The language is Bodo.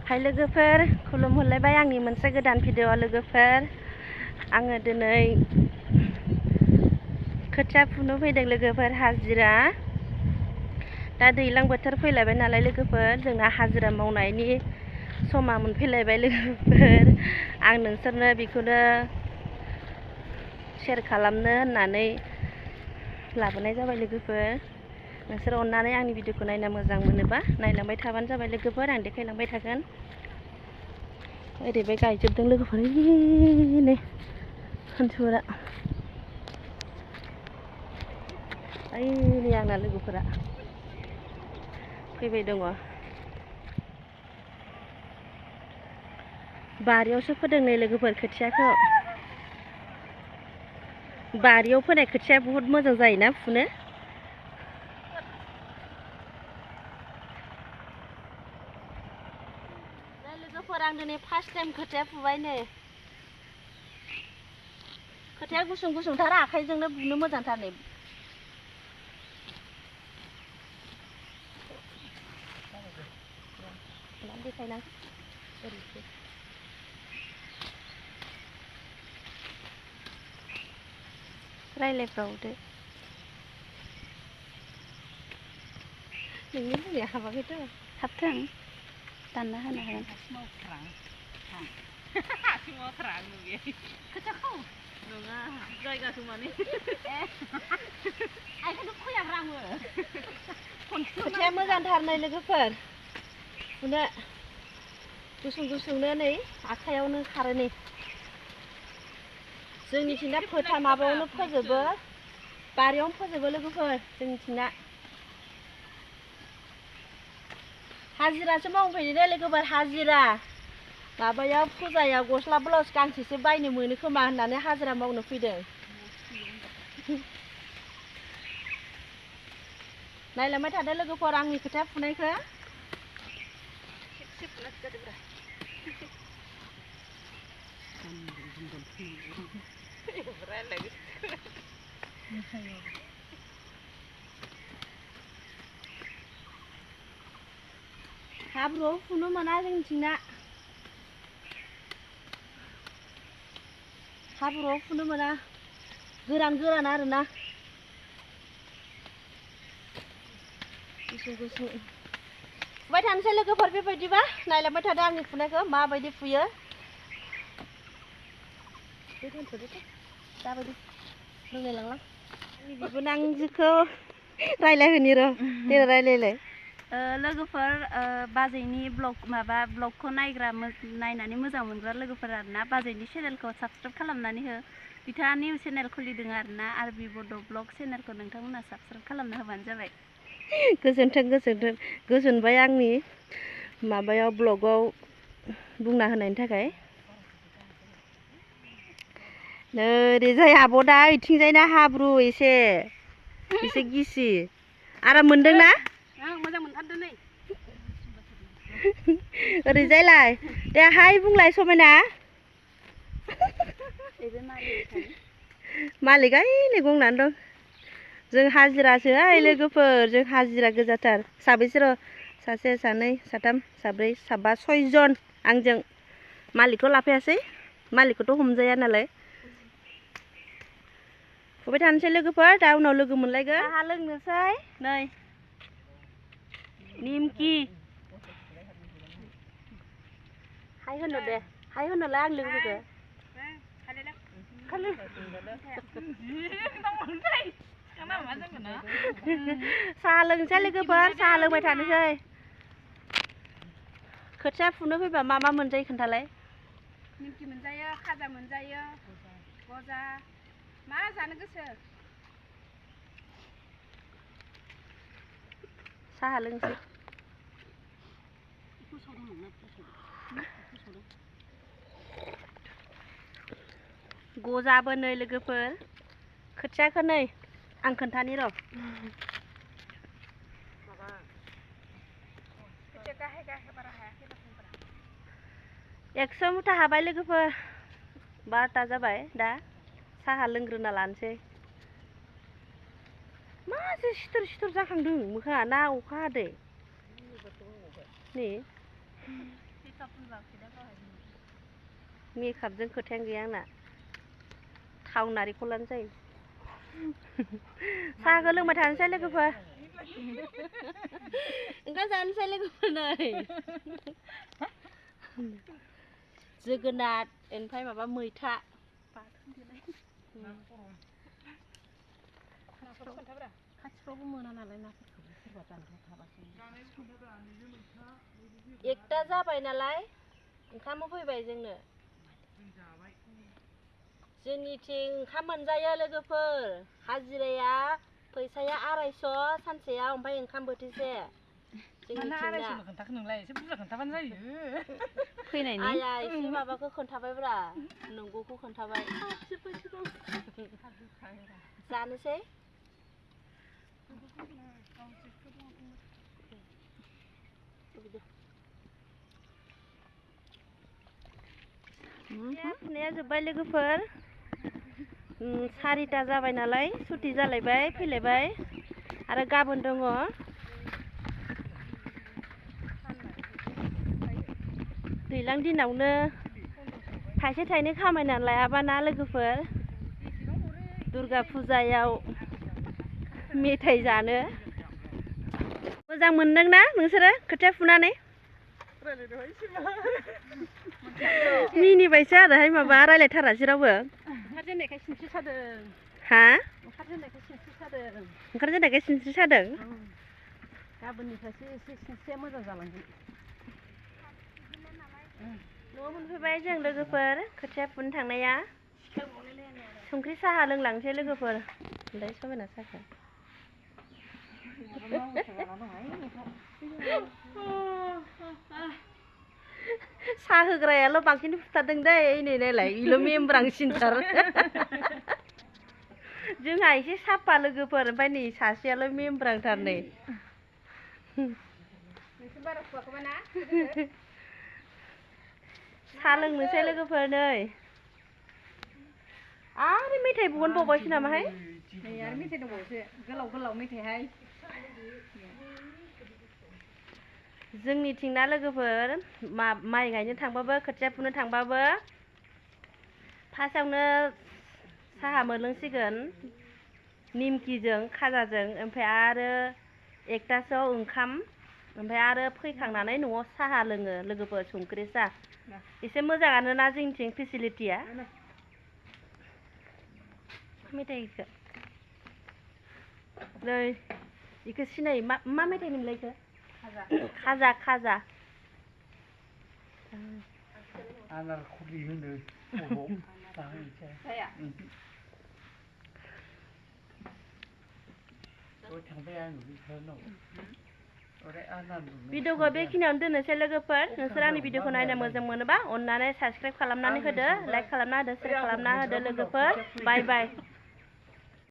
हाय लोगोफोर खुलुमहरलायबाय आंनि मोनसे गोदान भिडिअ लोगोफोर आङो दिनै खोथिया फुनो फैदों लोगोफोर हाजिरा दा दैज्लां बोथोर फैलायबाय नालाय लोगोफोर जोंना हाजिरा मावनायनि समा मोनफैलायबाय लोगोफोर आं नोंसोरनो बेखौनो शेयार खालामनो होननानै लाबोनाय जाबाय लोगोफोर नोंसोर अननानै आंनि भिडिअखौ नायना मोजां मोनोबा नायलांबाय थाबानो जाबाय लोगोफोर आं देखायलांबाय थागोन ओरैबाय गायजोबदों लोगोफोर नै मानसिफोरा ओइ आंना लोगोफोरा फैबाय दङ बारियावसो फोदों नै लोगोफोर खोथियाखौ बारियाव फोनाय खोथिया बुहुत मोजां जायोना फुनो लोगोफोर आं दिनै फार्स्ट टाइम खोथिया फुबाय नै खोथिया गुसुं गुसुंथार आखाइजोंनो बुनो मोजांथार नै देखायना रायलायफ्रावदो नोंनि बुंनाया हाबाखैथ' थाबथों दानना होनो हागोन खोथियाखौ नङा जायगाखौ माने आइखौनो फैयाब्रा आङो खोथिया मोजांथार नै लोगोफोर फुनो गुसुं गुसुंनो नै आखाइयावनो खारो नै जोंनिथिंना फोथा माबायावनो फोजोबो बारियावनो फोजोबो लोगोफोर जोंनिथिंना हाजिरासो मावफैदो दे लोगोफोर हाजिरा माबायाव फुजायाव गस्ला ब्लाउस गांसेसो बायनो मोनो खोमा होननानै हाजिरा मावनो फैदों नायलांबाय थादो लोगोफोर आंनि खोथिया फुनायखौ हाब्रुआव फुनो मोना जोंनिथिंना हाब्रुआव फुनो मोना गोरान गोरान आरोना गुसुं गुसुं फुबाय थानोसै लोगोफोर बेबायदिबा नायलांबाय थादो आंनि फुनायखौ माबायदि फुयो दाबायदि रोंलायलांलां आंनि बिबोनांजोखौ रायलायहोनि र' दे रायलायलाय लोगोफोर बाजैनि ब्लगखौ नायनानै मोजां मोनग्रा लोगोफोर आरोना बाजैनि चेनेलखौ साबसक्राइब खालामनानै हो बिथाङा निउ चेनेल खुलिदों आरोना आरबि बड' ब्लग चेनेलखौ नोंथांमोना साबसक्राइब खालामना होबानो जाबाय गोजोन्थों गोजोन्थों गोजोनबाय आंनि माबायाव ब्लगाव बुंना होनायनि थाखाय नै ओरैजाय आब'दा ओइथिंजायना हाब्रु एसे गिसि आराम मोनदोंना मोजां मोनथारदों नै ओरैजायलाय दे हाय बुंलाय समायना मालिक नै गंनानै दं जों हाजिरासो लोगोफोर जों हाजिरा गोजाथार साबैसे र' सासे सानै साथाम साब्रै साबा सयजन आंजों मालिकखौ लाफायासै मालिकखौथ' हमजाया नालाय फुबाय थानोसै लोगोफोर दा उनाव लोगो मोनलायगोन साहा लोंनोसै नै निमकि हाय होनो दे हाय होनोलाय आं लोगोफोरखौ साहा लोंनोसै लोगोफोर साहा लोंबाय थानोसै खोथिया फुनो फैबा मा मा मोनजायो खोन्थालाय निमकि मोनजायो खाजा मोनजायो गजा मा जानो गोसो साहा लोंसै गजाबो नै लोगोफोर खोथियाखौ नै आं खोन्थानि र' एकस' मुथा हाबाय लोगोफोर 12टा जाबाय दा साहा लोंग्रोना लानोसै मासे सिथर सिथर जाखांदों मोखाङा ना अखा हादो नै मेकआपजों खोथायानो गैया आंना थाव नारेंखलानो जायो साहाखौ लोंबाय थानोसै लोगोफोर ओंखाम जानोसै लोगोफोर नै जोगोनार ओमफ्राय माबा मैथा खाथिफ्रावबो मोना नालाय नाफोरखौबो सोरबा दानग्रा थाबासो एकथा जाबाय नालाय ओंखाम फैबाय जोंनो जोंनिथिं ओंखाम मोनजायो लोगोफोर हाजिराया फैसाया 250 सानसेयाव ओमफ्राय ओंखाम बोथिसे जोंनिथिंना खोन्थाखो नोंलाय एसे बुरजा खोन्थाबानो जायो फैनायनि आया एसे माबाखौ खोन्थाबायब्रा नंगौखौ खोन्थाबाय जानोसै फुनाया जोब्बाय लोगोफोर 4टा जाबाय नालाय सुटि जालायबाय फैलायबाय आरो गाबोन दङ दैज्लां दिनावनो थाइसे थाइनै खामायनानै लायाबाना लोगोफोर दुर्गा फुजायाव मेथाइ जानो मोजां मोनदोंना नोंसोरो खोथिया फुनानै मिनिबायसो आरोहाय माबा रायलायथारासै रावबो ओंखारजेननायखाय सिनस्रि सादों हा ओंखारजेननायखाय सिनस्रि सादों ओंखारजेननायखाय सिनस्रि सादों गाबोननिफ्रायसो एसे सिनस्रिया मोजां जालांगोन न'आव मोनफैबाय जों लोगोफोर खोथिया फुनो थांनाया संख्रि साहा लोंलांसै लोगोफोर ओमफ्राय समायना साखा साहा होग्रायाल' बांसिन फुथारदों दै नै नायलाय इल' मेमब्रांसिनथार जोंहा एसे साफा लोगोफोर ओमफ्राय नै सासेयाल' मेमब्रांथार नै नोंसोर बारा फुवाखैबा ना साहा लोंनोसै लोगोफोर नै आरो मेथाइ बहनबावबायसो नामाहाय नै आरो मेथाइ दंबावोसो गोलाव गोलाव मेथाइहाय जोंनिथिंना लोगोफोर माइ गायनो थांबाबो खोथिया फुनो थांबाबो फार्स्टआवनो साहा मोनलोंसिगोन निमकिजों खाजाजों ओमफ्राय आरो 1टासोआव ओंखाम ओमफ्राय आरो फैखांनानै न'आव साहा लोङो लोगोफोर संख्रि साहा एसे मोजाङानो ना जोंनिथिं फेसिलिटिया मेथाइखौ नै बेखौ सिनायो मा मेथाइ होनोमोनलाय बेखौ खाजा खाजा आनार खुलि होनो भिडिअखौ बेखिनियावनो दोननोसै लोगोफोर नोंसोर आंनि भिडिअखौ नायनो मोजां मोनोबा अननानै साबस्क्राइब खालामनानै होदो लाइक खालामना होदो शेयार खालामना होदो लोगोफोर बाय बाय